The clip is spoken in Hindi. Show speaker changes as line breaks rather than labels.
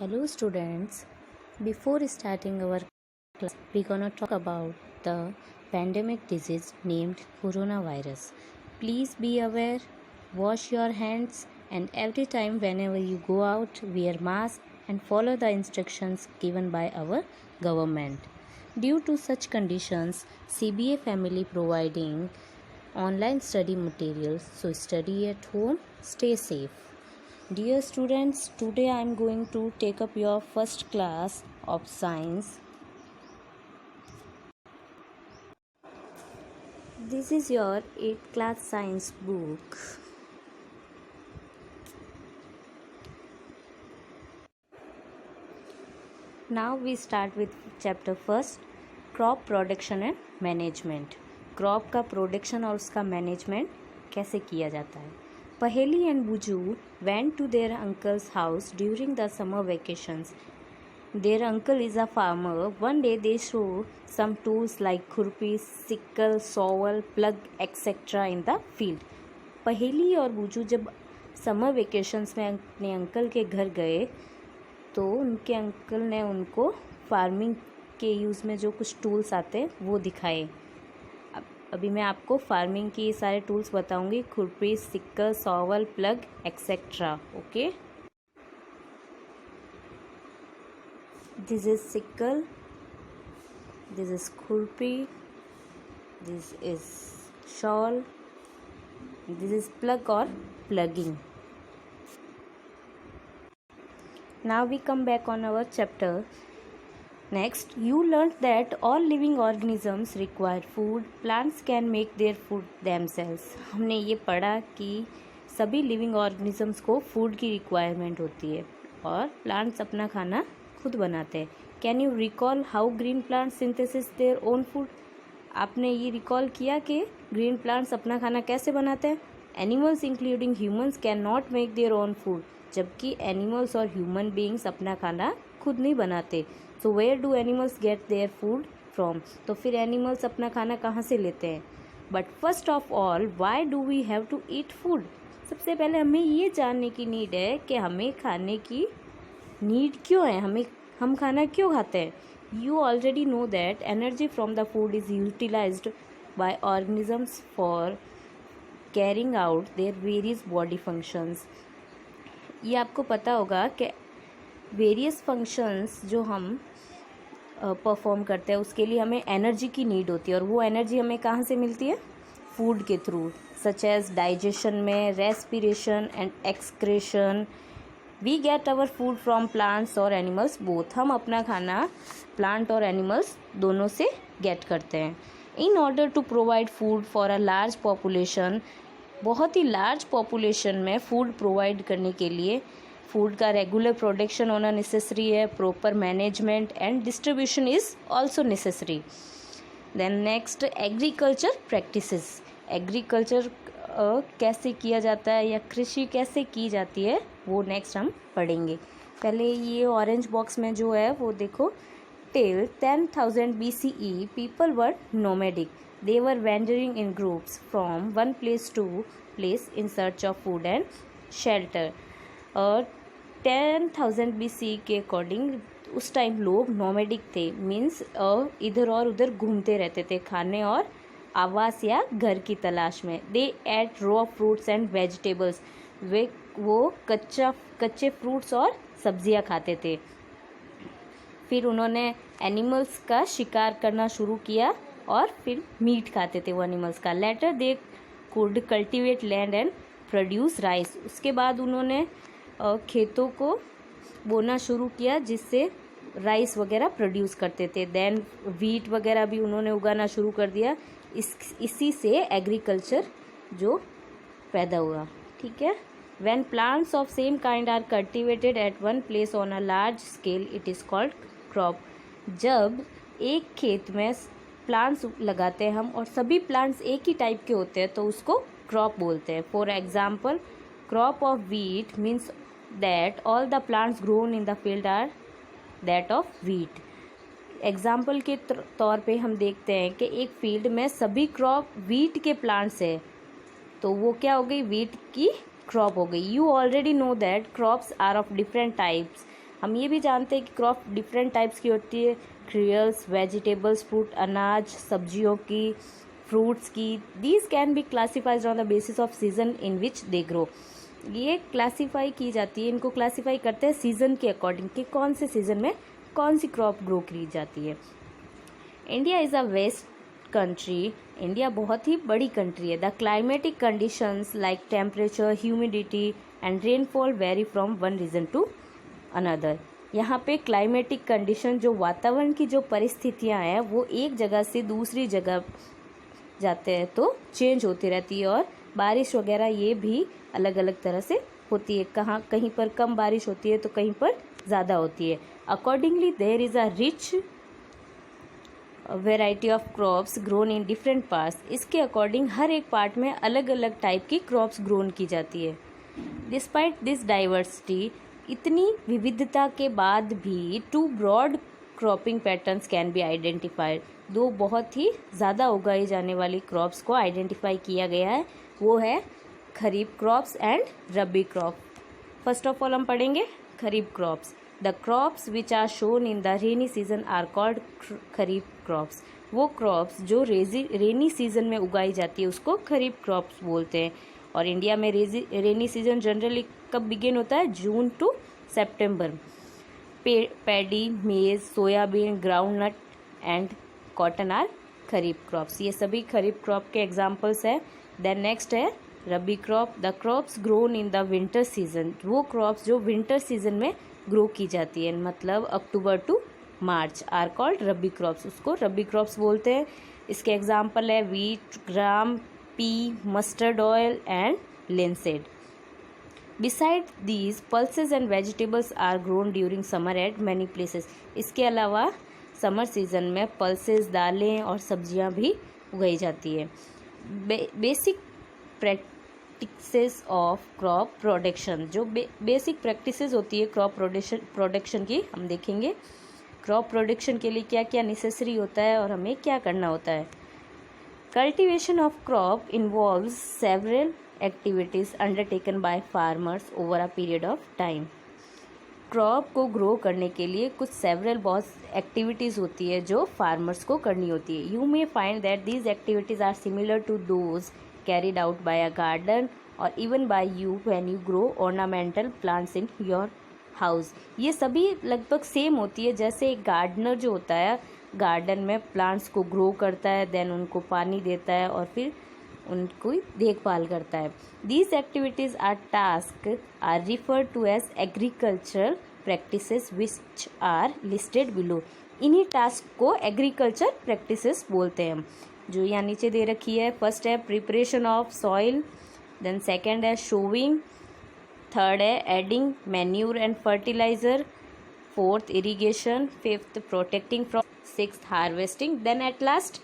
Hello students, before starting our class, we're gonna talk about the pandemic disease named coronavirus. Please be aware, wash your hands, and every time whenever you go out, wear mask and follow the instructions given by our government. Due to such conditions, CBA family providing online study materials, so study at home, stay safe. Dear students, today I am going to take up your first class of science. This is your 8th class science book. Now we start with chapter first, crop production and management. Crop का प्रोडक्शन और उसका मैनेजमेंट कैसे किया जाता है. पहेली and बुजू went to their uncle's house during the summer vacations. Their uncle is a farmer. One day they show some tools like खुरपी, sickle, shovel, plug, etc. in the field. पहेली और बुजू जब समर वेकेशंस में अपने अंकल के घर गए तो उनके अंकल ने उनको फार्मिंग के यूज़ में जो कुछ टूल्स आते हैं वो दिखाए. अभी मैं आपको फार्मिंग की सारे टूल्स बताऊंगी. खुरपी, sickle, shovel, plough etcetera. Okay, this is sickle, this is खुरपी, this is shovel, this is plough और ploughing. Now we come back on our chapter. Next, you learned that all living organisms require food. Plants can make their food themselves. हमने ये पढ़ा कि सभी लिविंग ऑर्गेनिजम्स को फूड की रिक्वायरमेंट होती है और प्लांट्स अपना खाना खुद बनाते हैं. Can you recall how green plants synthesis there own food. आपने ये रिकॉल किया कि ग्रीन प्लांट्स अपना खाना कैसे बनाते हैं. Animals including humans can not make their own food. जबकि एनिमल्स और ह्यूमन बीइंग्स अपना खाना खुद नहीं बनाते. So where do animals get their food from. तो फिर एनिमल्स अपना खाना कहाँ से लेते हैं. But first of all, why do we have to eat food. सबसे पहले हमें ये जानने की नीड है कि हमें खाने की नीड क्यों है, हम खाना क्यों खाते हैं. You already know that energy from the food is utilised by organisms for carrying out their various body functions. ये आपको पता होगा कि वेरियस फंक्शंस जो हम परफॉर्म करते हैं उसके लिए हमें एनर्जी की नीड होती है और वो एनर्जी हमें कहाँ से मिलती है. फूड के थ्रू, सच एज डाइजेशन में, respiration and excretion. We get our food from plants और एनिमल्स बोथ. हम अपना खाना प्लांट और एनिमल्स दोनों से गेट करते हैं. In order to provide food for a large population, बहुत ही लार्ज पॉपुलेशन में फूड प्रोवाइड करने के लिए फूड का रेगुलर प्रोडक्शन होना नेसेसरी है. Proper management and distribution is also necessary. Then next, agriculture practices. Agriculture कैसे किया जाता है या कृषि कैसे की जाती है वो नेक्स्ट हम पढ़ेंगे. पहले ये ऑरेंज बॉक्स में जो है वो देखो. Till 10,000 BCE people were nomadic. They were wandering in groups from one place to place in search of food and shelter. 10,000 BC के अकॉर्डिंग उस टाइम लोग नोमेडिक थे. मीन्स इधर और उधर घूमते रहते थे खाने और आवास या घर की तलाश में. They eat raw fruits and vegetables. वो कच्चे फ्रूट्स और सब्जियां खाते थे. फिर उन्होंने एनिमल्स का शिकार करना शुरू किया और फिर मीट खाते थे वो एनिमल्स का. Later they could cultivate land and produce rice. उसके बाद उन्होंने खेतों को बोना शुरू किया जिससे राइस वगैरह प्रोड्यूस करते थे. देन वीट वगैरह भी उन्होंने उगाना शुरू कर दिया. इसी से एग्रीकल्चर जो पैदा हुआ. ठीक है. When plants of same kind are cultivated at one place on a large scale it is called crop. जब एक खेत में प्लांट्स लगाते हैं हम और सभी प्लांट्स एक ही टाइप के होते हैं तो उसको क्रॉप बोलते हैं. For example, crop of wheat means that all the plants grown in the field are that of wheat. Example के तौर पे हम देखते हैं कि एक फील्ड में सभी क्रॉप वीट के प्लांट्स है तो वो क्या हो गई, वीट की क्रॉप हो गई. You already know that crops are of different types. हम ये भी जानते हैं कि क्रॉप डिफरेंट टाइप्स की होती है, सीरियल्स, वेजिटेबल्स, फ्रूट, अनाज, सब्जियों की, फ्रूट्स की. These can be classified on the basis off season in which they grow. ये क्लासीफाई की जाती है, इनको क्लासीफाई करते हैं सीजन के अकॉर्डिंग कि कौन से सीजन में कौन सी क्रॉप ग्रो की जाती है. India is a vast country. India बहुत ही बड़ी कंट्री है. The climatic conditions like temperature, humidity and rainfall vary from one region to another. यहाँ पे क्लाइमेटिक कंडीशन, जो वातावरण की जो परिस्थितियाँ हैं, वो एक जगह से दूसरी जगह जाते हैं तो चेंज होती रहती है. और बारिश वगैरह ये भी अलग अलग तरह से होती है. कहीं पर कम बारिश होती है तो कहीं पर ज़्यादा होती है. Accordingly there is a rich variety of crops grown in different parts. इसके अकॉर्डिंग हर एक पार्ट में अलग अलग टाइप की क्रॉप्स ग्रोन की जाती है. डिस्पाइट दिस डाइवर्सिटी, इतनी विविधता के बाद भी two broad cropping patterns can be identified. दो बहुत ही ज़्यादा उगाई जाने वाली क्रॉप्स को आइडेंटिफाई किया गया है, वो है kharif crops and rabi crop. First of all हम पढ़ेंगे kharif crops. The crops which are sown in the rainy season are called kharif crops. वो क्रॉप्स जो रेनी सीजन में उगाई जाती है उसको खरीफ क्रॉप्स बोलते हैं. और इंडिया में रेनी सीजन जनरली कब बिगिन होता है? June to September. Paddy, maize, soybean, groundnut and cotton are kharif crops. ये सभी खरीफ क्रॉप के एग्जाम्पल्स है. देन नेक्स्ट है rabi crop. The crops grown in the winter season. वो क्रॉप्स जो विंटर सीजन में ग्रो की जाती है, मतलब October to March, are called rabi crops. उसको रबी क्रॉप्स बोलते हैं. इसके एग्जाम्पल है wheat, gram, P, mustard oil and linseed. Besides these pulses and vegetables are grown during summer at many places. इसके अलावा समर सीजन में पल्सेस, दालें और सब्जियां भी उगाई जाती है. Basic practices of crop production. जो बेसिक प्रैक्टिसेस होती है क्रॉप प्रोडक्शन की, हम देखेंगे क्रॉप प्रोडक्शन के लिए क्या क्या नेसेसरी होता है और हमें क्या करना होता है. Cultivation of crop involves several activities undertaken by farmers over a period of time. Crop को ग्रो करने के लिए कुछ सेवरल बहुत एक्टिविटीज़ होती है जो फार्मर्स को करनी होती है. You may find that these activities are similar to those carried out by a garden और even by you when you grow ornamental plants in your house. ये सभी लगभग सेम होती है. जैसे एक गार्डनर जो होता है गार्डन में प्लांट्स को ग्रो करता है, देन उनको पानी देता है और फिर उनको देखभाल करता है. These activities or tasks are referred to as agricultural practices which are listed below. इन्हीं टास्क को एग्रीकल्चर प्रैक्टिसेस बोलते हैं, जो यहाँ नीचे दे रखी है. फर्स्ट है preparation of soil, then second है शोविंग, थर्ड है adding manure and fertiliser, fourth irrigation, fifth protecting from, sixth harvesting, then at last